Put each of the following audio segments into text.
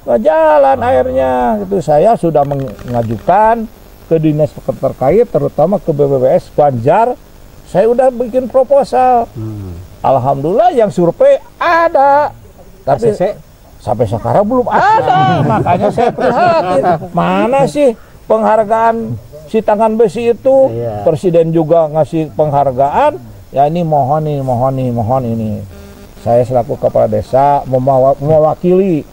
nggak jalan airnya. Itu saya sudah mengajukan ke dinas terkait, terutama ke BPBS Banjar. Saya udah bikin proposal. Alhamdulillah yang survei ada, tapi sampai sekarang belum ada. Makanya saya prihatin. Mana sih penghargaan si tangan besi itu? Presiden juga ngasih penghargaan. Ya ini mohon ini. Saya selaku kepala desa mewakili.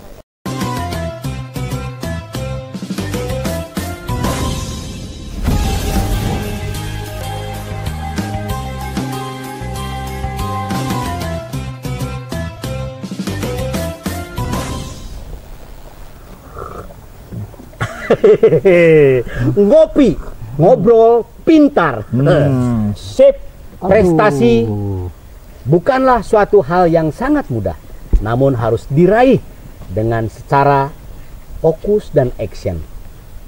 Ngopi, ngobrol pintar. Sip. Prestasi bukanlah suatu hal yang sangat mudah, namun harus diraih dengan secara fokus dan action.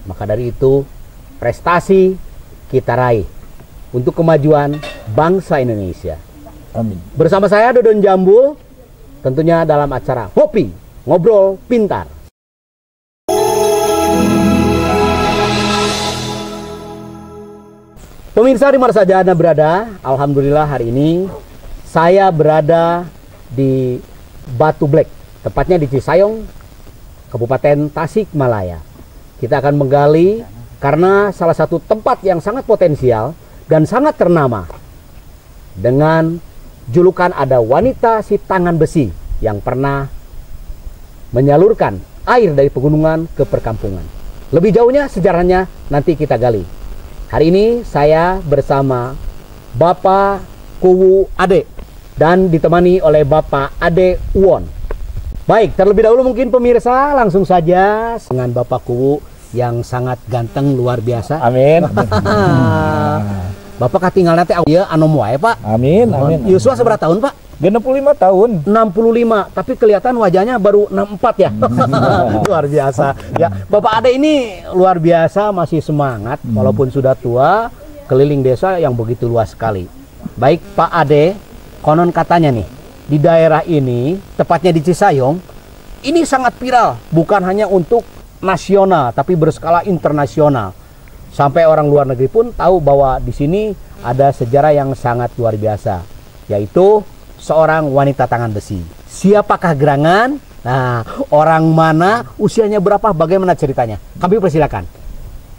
Maka dari itu, prestasi kita raih untuk kemajuan bangsa Indonesia. Amin. Bersama saya Dodon Jambul, tentunya dalam acara Ngopi, Ngobrol Pintar. Pemirsa di mana saja Anda berada, alhamdulillah hari ini saya berada di Batu Black, tepatnya di Cisayong, Kabupaten Tasikmalaya. Kita akan menggali karena salah satu tempat yang sangat potensial dan sangat ternama dengan julukan ada wanita si tangan besi yang pernah menyalurkan air dari pegunungan ke perkampungan. Lebih jauhnya sejarahnya nanti kita gali. Hari ini saya bersama Bapak Kuwu Ade dan ditemani oleh Bapak Ade Uwon. Baik, terlebih dahulu mungkin pemirsa langsung saja dengan Bapak Kuwu yang sangat ganteng luar biasa. Amin. Bapak katinggal nanti ya anom wae, Pak. Amin. Yuswa seberapa tahun, Pak? 65 tahun. 65, tapi kelihatan wajahnya baru 64 ya. Luar biasa. Ya, Bapak Ade ini luar biasa, masih semangat walaupun sudah tua, keliling desa yang begitu luas sekali. Baik, Pak Ade, konon katanya nih, di daerah ini, tepatnya di Cisayong, ini sangat viral, bukan hanya untuk nasional, tapi berskala internasional. Sampai orang luar negeri pun tahu bahwa di sini ada sejarah yang sangat luar biasa, yaitu seorang wanita tangan besi. Siapakah gerangan? Nah, orang mana? Usianya berapa? Bagaimana ceritanya? Kami persilakan.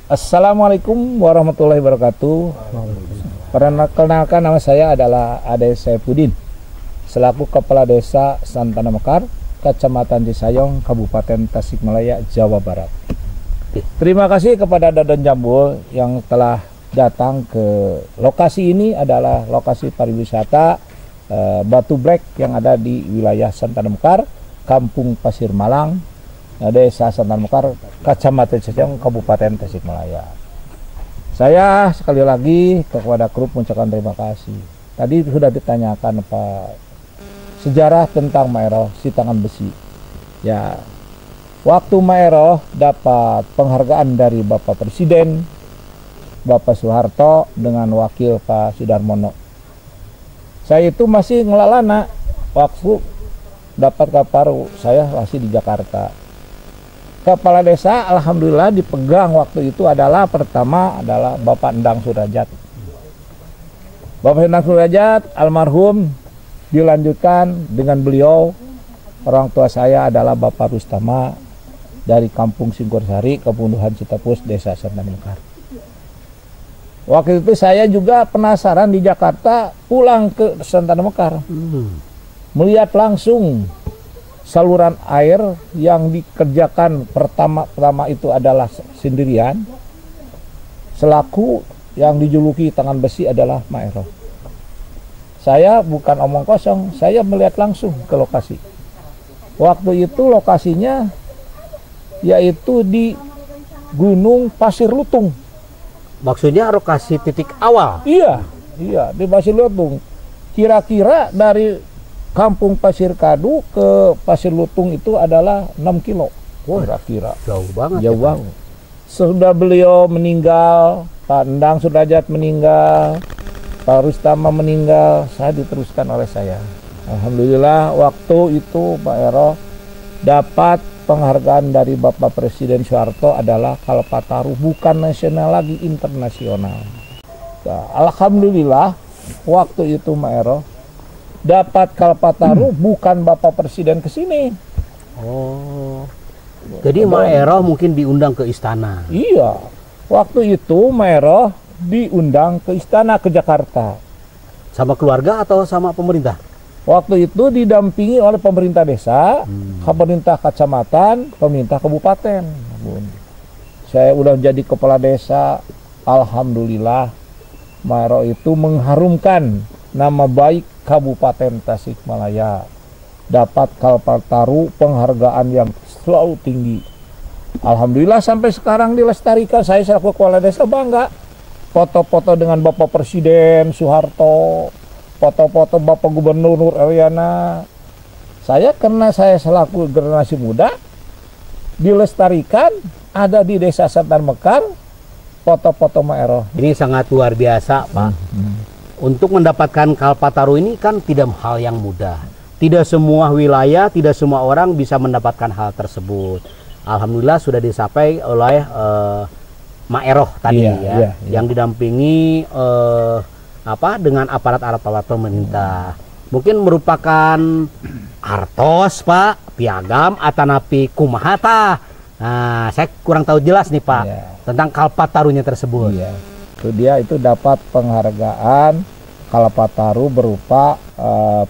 Assalamualaikum warahmatullahi wabarakatuh. Perkenalkan, nama saya adalah Ade Saifuddin, selaku Kepala Desa Santana Mekar, Kecamatan Cisayong, Kabupaten Tasikmalaya, Jawa Barat. Terima kasih kepada Dodon Jambul yang telah datang ke lokasi ini. Adalah lokasi pariwisata Batu Black yang ada di wilayah Santana Mekar, Kampung Pasir Malang, Desa Santana Mekar, Kecamatan Cisayong, Kabupaten Tasikmalaya. Saya sekali lagi kepada grup mengucapkan terima kasih. Tadi sudah ditanyakan Pak, sejarah tentang Maeroh si tangan besi. Ya, waktu Maeroh dapat penghargaan dari Bapak Presiden, Bapak Soeharto dengan wakil Pak Sudarmono. Saya itu masih ngelalana waktu dapat kaparu, saya masih di Jakarta. Kepala desa alhamdulillah dipegang waktu itu adalah pertama adalah Bapak Endang Surajat. Bapak Endang Surajat almarhum, dilanjutkan dengan beliau. Orang tua saya adalah Bapak Rustama dari Kampung Singkursari, Kebunduhan Citapus, Desa Santana Mekar. Waktu itu saya juga penasaran di Jakarta, pulang ke Santana Mekar, melihat langsung saluran air yang dikerjakan pertama itu adalah sendirian, selaku yang dijuluki tangan besi adalah Maeroh. Saya bukan omong kosong, saya melihat langsung ke lokasi. Waktu itu lokasinya yaitu di Gunung Pasir Lutung. Maksudnya lokasi titik awal? Iya, di Pasir Lutung. Kira-kira dari Kampung Pasir Kadu ke Pasir Lutung itu adalah 6 kilo. Kira-kira. Jauh banget. Jauh banget. Sudah beliau meninggal, Pak Endang Surajat meninggal, Pak Rustama meninggal, saya diteruskan oleh saya. Alhamdulillah waktu itu Pak Ero dapat penghargaan dari Bapak Presiden Soeharto adalah Kalpataru bukan nasional lagi, internasional. Nah, alhamdulillah waktu itu Maero dapat Kalpataru bukan Bapak Presiden ke sini. Oh. Jadi Maero mungkin diundang ke istana. Iya. Waktu itu Maero diundang ke istana ke Jakarta. Sama keluarga atau sama pemerintah? Waktu itu didampingi oleh pemerintah desa, pemerintah kecamatan, pemerintah kabupaten. Saya udah jadi kepala desa, alhamdulillah Maero itu mengharumkan nama baik Kabupaten Tasikmalaya. Dapat Kalpataru penghargaan yang selalu tinggi. Alhamdulillah sampai sekarang dilestarikan. Saya selaku kepala desa bangga. Foto-foto dengan Bapak Presiden Soeharto, foto-foto Bapak Gubernur Nur Elyana. Saya karena saya selaku generasi muda dilestarikan, ada di Desa Santan Mekar foto-foto Maero. Ini sangat luar biasa, Pak. Untuk mendapatkan Kalpataru ini kan tidak hal yang mudah. Tidak semua wilayah, tidak semua orang bisa mendapatkan hal tersebut. Alhamdulillah sudah dicapai oleh Maero tadi yang didampingi dengan aparat-aparat pemerintah. Mungkin merupakan artos, Pak, piagam atanapi kumahata. Nah, saya kurang tahu jelas nih, Pak, tentang Kalpatarunya tersebut. Itu dia itu dapat penghargaan Kalpataru berupa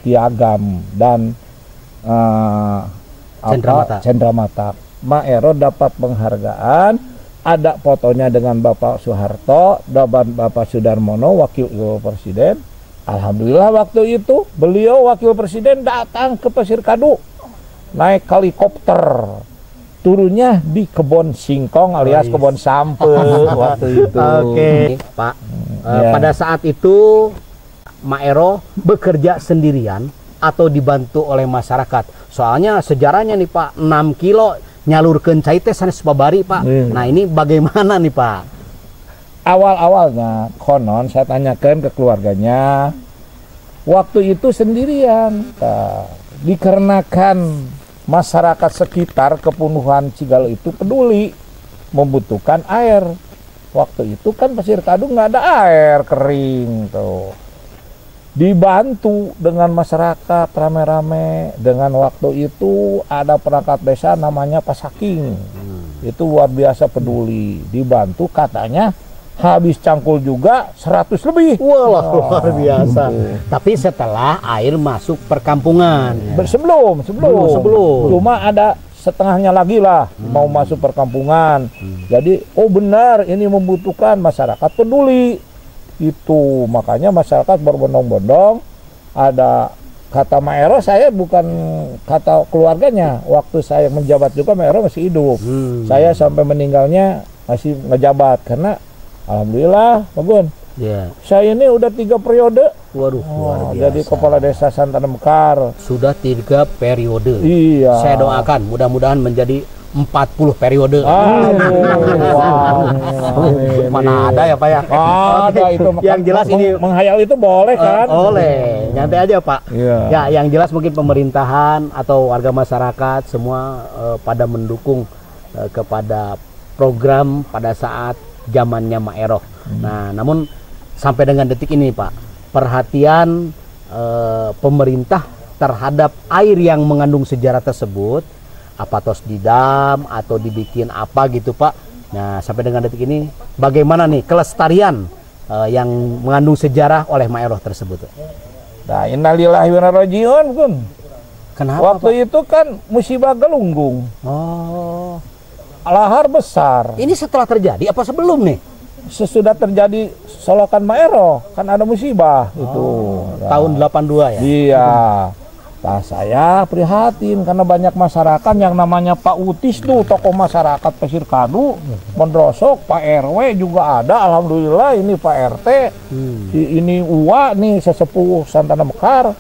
piagam dan cendramata. Maero dapat penghargaan, ada fotonya dengan Bapak Soeharto dan Bapak Sudarmono wakil presiden. Alhamdulillah waktu itu beliau wakil presiden datang ke Pasir Kadu naik helikopter, turunnya di kebun singkong alias kebun sampe waktu itu. Oke, Pak. Pada saat itu Maero bekerja sendirian atau dibantu oleh masyarakat? Soalnya sejarahnya nih, Pak, 6 kilo nyalurkeun cai teh sanes babari, Pak. Nah, ini bagaimana nih, Pak? Awal-awalnya konon saya tanyakan ke keluarganya, waktu itu sendirian. Dikarenakan masyarakat sekitar Kepunuhan Cigalo itu peduli membutuhkan air. Waktu itu kan Pasir Kadu nggak ada air, kering tuh. Dibantu dengan masyarakat rame-rame. Dengan waktu itu ada perangkat desa namanya Pasaking. Itu luar biasa peduli. Dibantu katanya habis cangkul juga 100 lebih. Wah, luar biasa. Tapi setelah air masuk perkampungan. Sebelum. Cuma ada setengahnya lagi lah mau masuk perkampungan. Jadi, oh benar ini membutuhkan, masyarakat peduli. Itu makanya masyarakat berbondong-bondong. Ada kata Maero, saya bukan kata keluarganya. Waktu saya menjabat juga Maero masih hidup. Saya sampai meninggalnya masih ngejabat karena alhamdulillah, Pak Gun. Saya ini udah 3 periode. Waduh, luar biasa. Jadi kepala desa Santan Mekar. Sudah 3 periode. Iya. Saya doakan mudah-mudahan menjadi 40 periode. Mana ada ya, Pak ya? Ada itu. Yang jelas ini menghayal itu boleh kan? Boleh. Nyantai aja, Pak. Ya, yang jelas mungkin pemerintahan atau warga masyarakat semua pada mendukung kepada program pada saat zamannya Maero. Nah, namun sampai dengan detik ini, Pak, perhatian pemerintah terhadap air yang mengandung sejarah tersebut, apa tos didam atau dibikin apa gitu, Pak. Nah, sampai dengan detik ini bagaimana nih kelestarian yang mengandung sejarah oleh Maero tersebut? Nah, innalillahi wa inna ilaihi raji'un, Gun. Kenapa, waktu Pak? Itu kan musibah Galunggung. Oh. Lahar besar. Ini setelah terjadi apa sebelum nih? Sesudah terjadi solokan Maero, kan ada musibah itu. Nah, tahun 82 ya? Iya. Nah, saya prihatin karena banyak masyarakat yang namanya Pak Utis tuh, tokoh masyarakat Pasir Kadu, Mendrosok, Pak RW juga ada, alhamdulillah ini Pak RT, ini Uwa nih sesepuh Santana Mekar,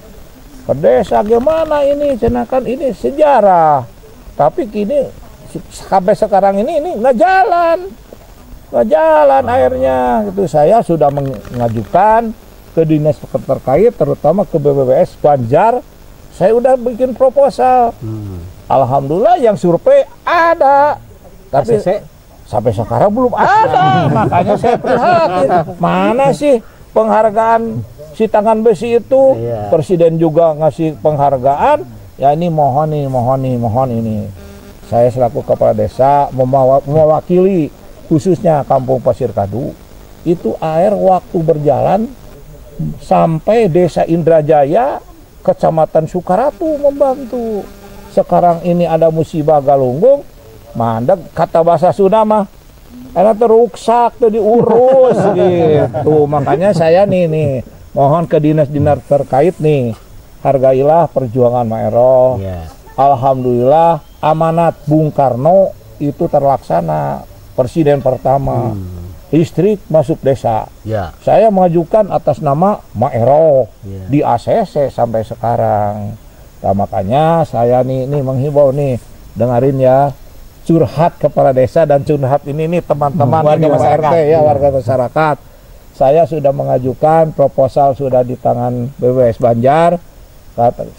ke desa gimana ini, cenakan ini sejarah, tapi kini sampai sekarang ini nggak jalan airnya, gitu. Saya sudah mengajukan ke dinas terkait, terutama ke BPBS Banjar. Saya udah bikin proposal. Alhamdulillah yang survei ada, tapi sampai sekarang belum ada. Makanya saya prihatin. Mana sih penghargaan si tangan besi itu? Presiden juga ngasih penghargaan. Ya ini mohon ini. Saya selaku kepala desa mewakili khususnya Kampung Pasir Kadu. Itu air waktu berjalan sampai Desa Indrajaya, Kecamatan Sukaratu membantu. Sekarang ini ada musibah Galunggung, mandek kata bahasa Sunda mah, enak teruksak tuh diurus gitu. Makanya saya nih mohon ke dinas-dinas terkait nih, hargailah perjuangan Maero. Alhamdulillah amanat Bung Karno itu terlaksana, presiden pertama. Listrik masuk desa. Saya mengajukan atas nama Maero di ACC sampai sekarang. Nah, makanya saya nih menghimbau nih, dengerin ya, curhat kepala desa dan curhat ini teman-teman warga masyarakat ya, warga masyarakat. Saya sudah mengajukan proposal, sudah di tangan BWS Banjar.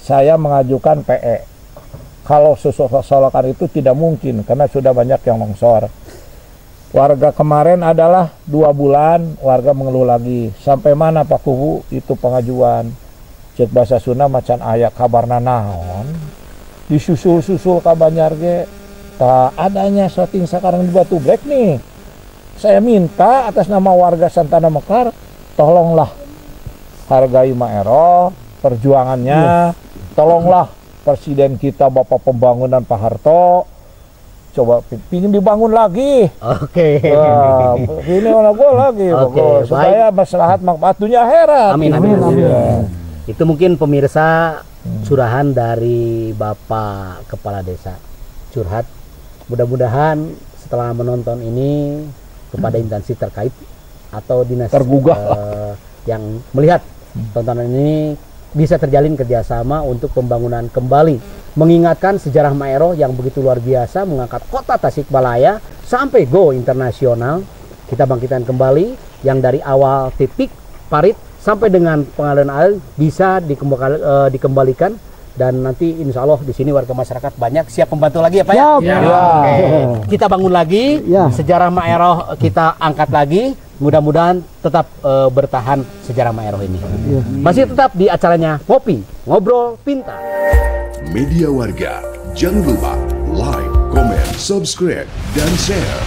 Saya mengajukan PE. Kalau solokan itu tidak mungkin karena sudah banyak yang longsor. Warga kemarin adalah 2 bulan, warga mengeluh lagi. Sampai mana Pak Kubu itu pengajuan? Cek bahasa Sunda macan ayak kabarna naon. Disusul-susul ka Banjar ge. Tak adanya shooting sekarang di Batu Black nih. Saya minta atas nama warga Santana Mekar, tolonglah hargai Maero, perjuangannya. Tolonglah presiden kita Bapak Pembangunan Pak Harto. Coba pingin dibangun lagi. Ini olah gue lagi. Supaya maslahat manfaat dunia akhirat. Amin. Itu mungkin pemirsa curahan dari Bapak Kepala Desa curhat. Mudah-mudahan setelah menonton ini kepada instansi terkait atau dinas tergugah yang melihat tontonan ini bisa terjalin kerjasama untuk pembangunan kembali, mengingatkan sejarah Maero yang begitu luar biasa, mengangkat kota Tasikmalaya sampai go internasional. Kita bangkitkan kembali yang dari awal titik parit sampai dengan pengaliran air bisa dikembalikan, dan nanti insya Allah di sini warga masyarakat banyak siap membantu lagi ya Pak ya. Kita bangun lagi sejarah Maero, kita angkat lagi. Mudah-mudahan tetap bertahan sejarah Maero ini. Masih tetap di acaranya Ngopi Ngobrol Pintar. Media Warga, jangan lupa like, comment, subscribe, dan share.